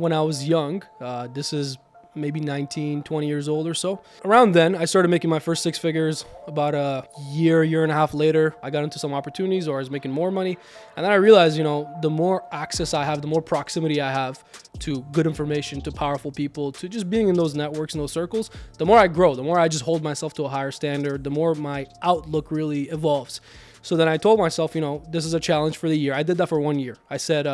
when I was young. This is maybe 19, 20 years old or so. Around then, I started making my first six figures. About a year and a half later, I got into some opportunities, or I was making more money. And then I realized, the more access I have, the more proximity I have to good information, to powerful people, to just being in those networks and those circles, the more I grow, the more I just hold myself to a higher standard, the more my outlook really evolves. So then I told myself, this is a challenge for the year. I did that for 1 year. I said,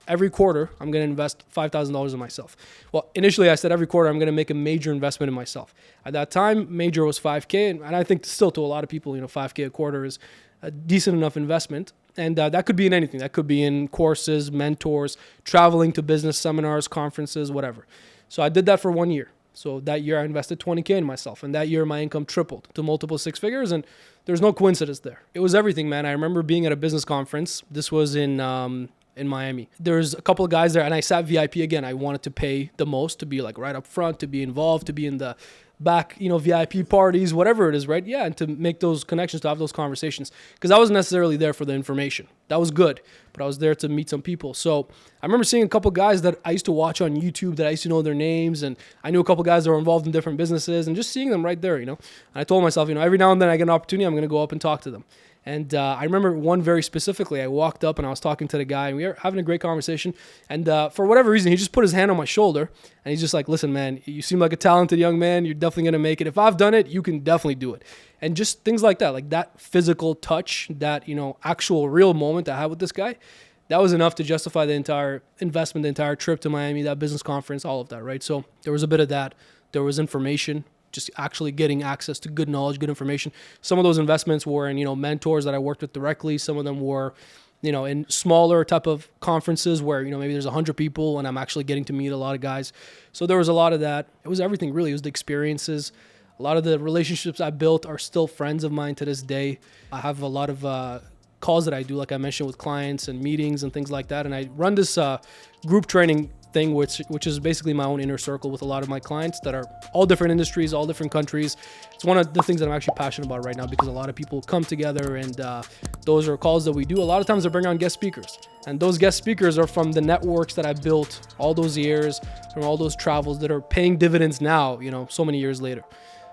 every quarter, I'm going to invest $5,000 in myself. Well, initially I said every quarter, I'm going to make a major investment in myself. At that time, major was $5K. And I think still to a lot of people, $5K a quarter is a decent enough investment. And that could be in anything. That could be in courses, mentors, traveling to business seminars, conferences, whatever. So I did that for 1 year. So that year I invested $20K in myself. And that year my income tripled to multiple six figures. And there's no coincidence there. It was everything, man. I remember being at a business conference. This was in Miami. There's a couple of guys there, and I sat VIP again. I wanted to pay the most, to be like right up front, to be involved, to be in the back, VIP parties, whatever it is, right? Yeah, and to make those connections, to have those conversations. Because I wasn't necessarily there for the information. That was good, but I was there to meet some people. So I remember seeing a couple of guys that I used to watch on YouTube, that I used to know their names, and I knew a couple of guys that were involved in different businesses, and just seeing them right there, And I told myself, every now and then I get an opportunity, I'm going to go up and talk to them. And I remember one very specifically. I walked up and I was talking to the guy, and we were having a great conversation. And for whatever reason, he just put his hand on my shoulder, and he's just like, listen, man, you seem like a talented young man. You're definitely going to make it. If I've done it, you can definitely do it. And just things like that physical touch, that, actual real moment I had with this guy, that was enough to justify the entire investment, the entire trip to Miami, that business conference, all of that, right? So there was a bit of that. There was information, just actually getting access to good knowledge, good information. Some of those investments were in, mentors that I worked with directly. Some of them were, in smaller type of conferences where, maybe there's 100 people and I'm actually getting to meet a lot of guys. So there was a lot of that. It was everything really. It was the experiences. A lot of the relationships I built are still friends of mine to this day. I have a lot of calls that I do, like I mentioned, with clients and meetings and things like that. And I run this group training thing, which is basically my own inner circle with a lot of my clients that are all different industries, all different countries. It's one of the things that I'm actually passionate about right now, because a lot of people come together, and those are calls that we do. A lot of times they bring on guest speakers, and those guest speakers are from the networks that I built all those years, from all those travels that are paying dividends now, so many years later.